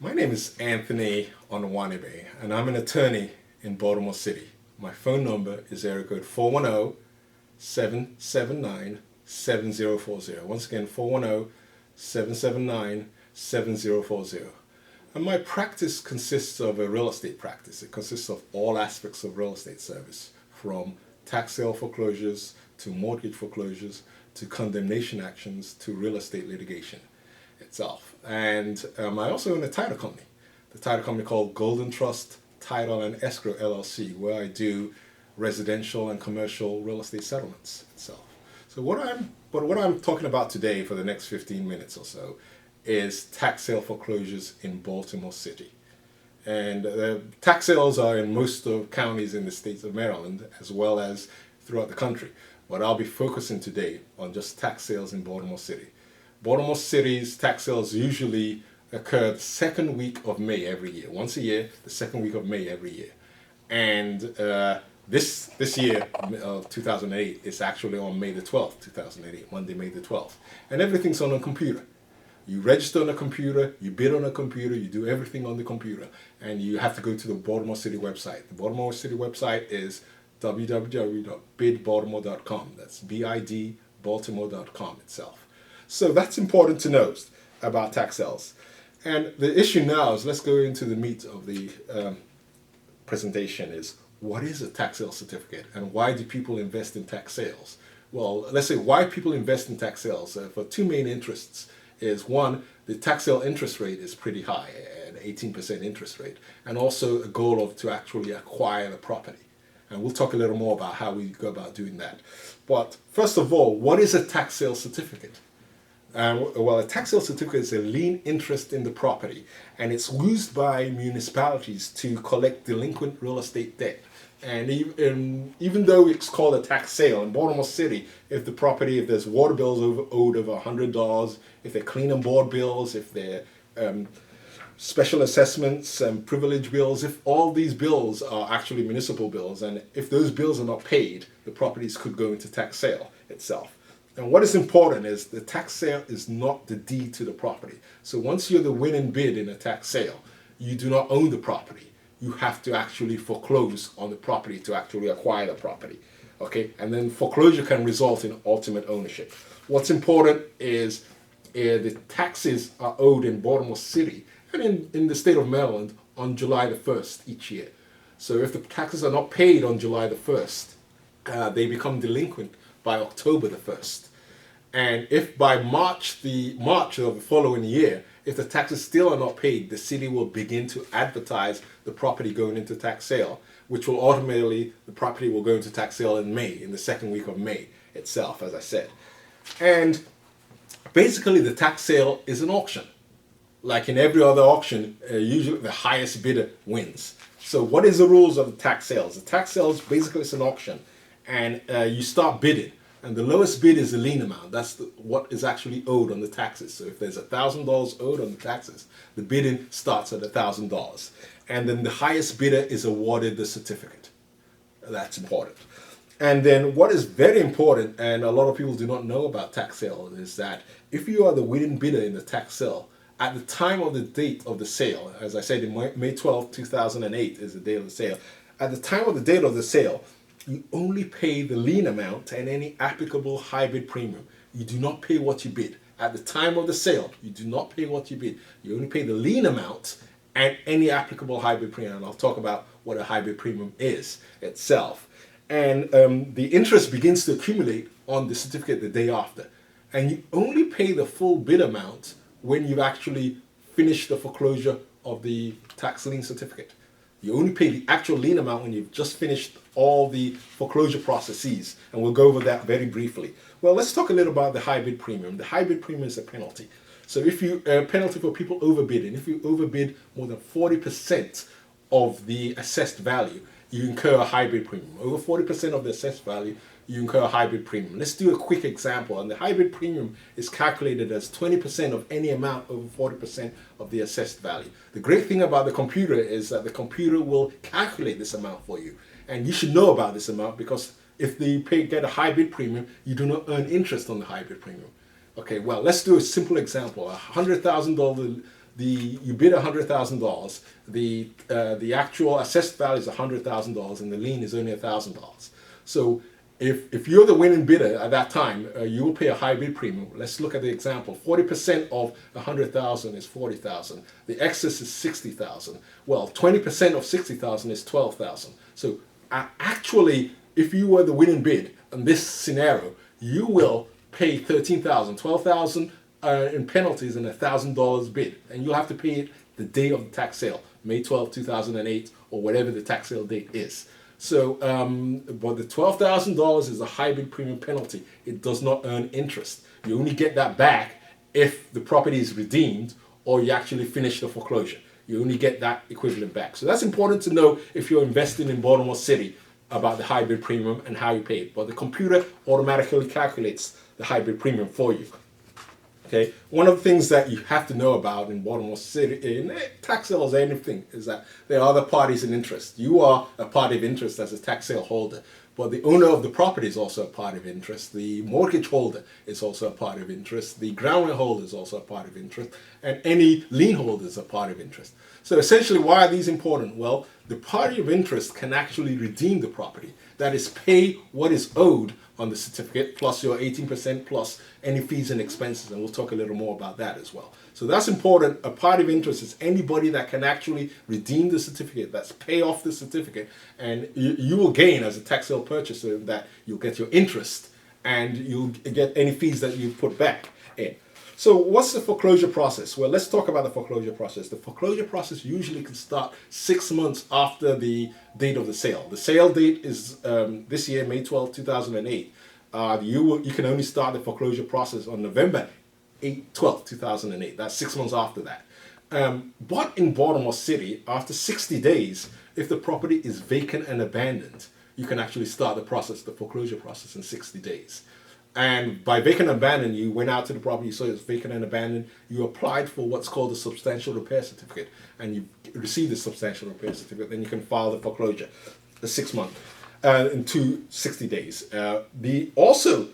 My name is Anthony Onwuanibe, and I'm an attorney in Baltimore City. My phone number is area code 410-779-7040. Once again, 410-779-7040. And my practice consists of a real estate practice. It consists of all aspects of real estate service, from tax sale foreclosures to mortgage foreclosures to condemnation actions to real estate litigation itself. And I also own a title company, the title company called Golden Trust Title and Escrow LLC, where I do residential and commercial real estate settlements itself. So what I'm talking about today for the next 15 minutes or so is tax sale foreclosures in Baltimore City. And tax sales are in most of counties in the states of Maryland as well as throughout the country. But I'll be focusing today on just tax sales in Baltimore City. Baltimore City's tax sales usually occur the second week of May every year. Once a year, the second week of May every year. And this year, 2008, is actually on May the 12th, 2008, Monday, May the 12th. And everything's on a computer. You register on a computer, you bid on a computer, you do everything on the computer. And you have to go to the Baltimore City website. The Baltimore City website is www.bidbaltimore.com. That's bidbaltimore.com itself. So that's important to know about tax sales. And the issue now is, let's go into the meat of the presentation, is what is a tax sale certificate and why do people invest in tax sales? Well, let's say why people invest in tax sales for two main interests is, one, the tax sale interest rate is pretty high, an 18% interest rate, and also a goal to actually acquire the property. And we'll talk a little more about how we go about doing that. But first of all, what is a tax sale certificate? Well, a tax sale certificate is a lien interest in the property, and it's used by municipalities to collect delinquent real estate debt. And even though it's called a tax sale in Baltimore City, if there's water bills owed over $100, if they're clean and board bills, if they're special assessments and privilege bills, if all these bills are actually municipal bills, and if those bills are not paid, the properties could go into tax sale itself. And what is important is the tax sale is not the deed to the property. So once you're the winning bid in a tax sale, you do not own the property. You have to actually foreclose on the property to actually acquire the property. Okay, and then foreclosure can result in ultimate ownership. What's important is the taxes are owed in Baltimore City and in the state of Maryland on July the 1st each year. So if the taxes are not paid on July the 1st, they become delinquent by October the 1st. And if by March of the following year, if the taxes still are not paid, the city will begin to advertise the property going into tax sale, which will ultimately, the property will go into tax sale in May, in the second week of May itself, as I said. And basically the tax sale is an auction. Like in every other auction, usually the highest bidder wins. So what is the rules of the tax sales? The tax sales basically is an auction, and you start bidding. And the lowest bid is the lien amount. That's what is actually owed on the taxes. So if there's $1,000 owed on the taxes, the bidding starts at $1,000. And then the highest bidder is awarded the certificate. That's important. And then what is very important, and a lot of people do not know about tax sale, is that if you are the winning bidder in the tax sale, at the time of the date of the sale, as I said, in May 12, 2008 is the date of the sale. At the time of the date of the sale, you only pay the lien amount and any applicable hybrid premium. You do not pay what you bid. At the time of the sale, you do not pay what you bid. You only pay the lien amount and any applicable hybrid premium. And I'll talk about what a hybrid premium is itself. And the interest begins to accumulate on the certificate the day after. And you only pay the full bid amount when you've actually finished the foreclosure of the tax lien certificate. You only pay the actual lien amount when you've just finished all the foreclosure processes, and we'll go over that very briefly. Well, let's talk a little about the hybrid premium. The hybrid premium is a penalty. So if you penalty for people overbidding, if you overbid more than 40% of the assessed value, you incur a hybrid premium. Over 40% of the assessed value, you incur a hybrid premium. Let's do a quick example. And the hybrid premium is calculated as 20% of any amount over 40% of the assessed value. The great thing about the computer is that the computer will calculate this amount for you. And you should know about this amount, because if they get a hybrid premium, you do not earn interest on the hybrid premium. Okay, well, let's do a simple example. $100,000 you bid $100,000. The actual assessed value is $100,000, and the lien is only $1,000. So if you're the winning bidder at that time, you will pay a high bid premium. Let's look at the example. 40% of $100,000 is $40,000. The excess is $60,000. Well, 20% of $60,000 is $12,000. So actually, if you were the winning bid in this scenario, you will pay $13,000, $12,000 in penalties and $1,000 bid, and you'll have to pay it the day of the tax sale, May 12, 2008, or whatever the tax sale date is. So, but the $12,000 is a high bid premium penalty. It does not earn interest. You only get that back if the property is redeemed or you actually finish the foreclosure. You only get that equivalent back. So that's important to know if you're investing in Baltimore City about the high bid premium and how you pay it. But the computer automatically calculates the high bid premium for you. Okay, one of the things that you have to know about in Baltimore City, in tax sales, anything, is that there are other parties in interest. You are a party of interest as a tax sale holder, but the owner of the property is also a party of interest. The mortgage holder is also a party of interest. The ground rent holder is also a party of interest, and any lien holder is a party of interest. So essentially, why are these important? Well, the party of interest can actually redeem the property. That is, pay what is owed on the certificate plus your 18% plus any fees and expenses, and we'll talk a little more about that as well. So that's important. A party of interest is anybody that can actually redeem the certificate, that's pay off the certificate, and you will gain as a tax sale purchaser that you'll get your interest and you'll get any fees that you put back in. So what's the foreclosure process? Well, let's talk about the foreclosure process. The foreclosure process usually can start 6 months after the date of the sale. The sale date is this year, May 12, 2008. You can only start the foreclosure process on November 12, 2008. That's 6 months after that. But in Baltimore City, after 60 days, if the property is vacant and abandoned, you can actually start the process, the foreclosure process, in 60 days. And by vacant and abandoned, you went out to the property, you saw it was vacant and abandoned, you applied for what's called a substantial repair certificate, and you received the substantial repair certificate, then you can file the foreclosure, the 6 month, in 60 days. Also,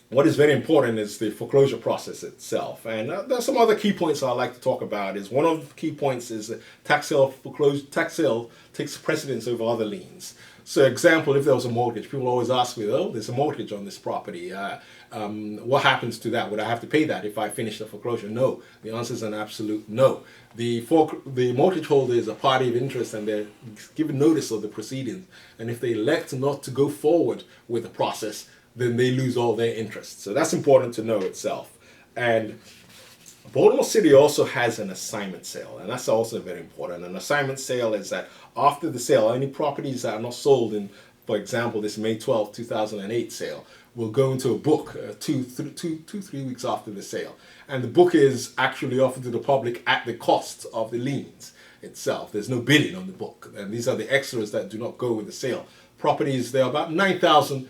what is very important is the foreclosure process itself. And there's some other key points I'd like to talk about. Is one of the key points is that tax sale takes precedence over other liens. So example, if there was a mortgage, people always ask me, oh, there's a mortgage on this property. What happens to that? Would I have to pay that if I finish the foreclosure? No. The answer is an absolute no. The mortgage holder is a party of interest and they're given notice of the proceedings. And if they elect not to go forward with the process, then they lose all their interest. So that's important to know itself. And Baltimore City also has an assignment sale, and that's also very important. An assignment sale is that after the sale, any properties that are not sold in, for example, this May 12, 2008 sale, will go into a book 3 weeks after the sale. And the book is actually offered to the public at the cost of the liens itself. There's no bidding on the book. And these are the extras that do not go with the sale. Properties, there are about 9,000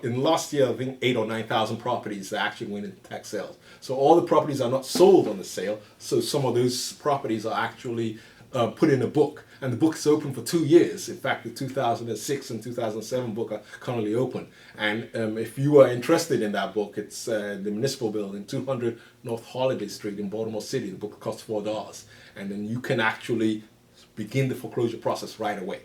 in last year, I think 8,000 or 9,000 properties that actually went into tax sales. So all the properties are not sold on the sale. So some of those properties are actually put in a book, and the book is open for 2 years. In fact, the 2006 and 2007 book are currently open. And if you are interested in that book, it's the Municipal Building, 200 North Holiday Street in Baltimore City. The book costs $4, and then you can actually begin the foreclosure process right away.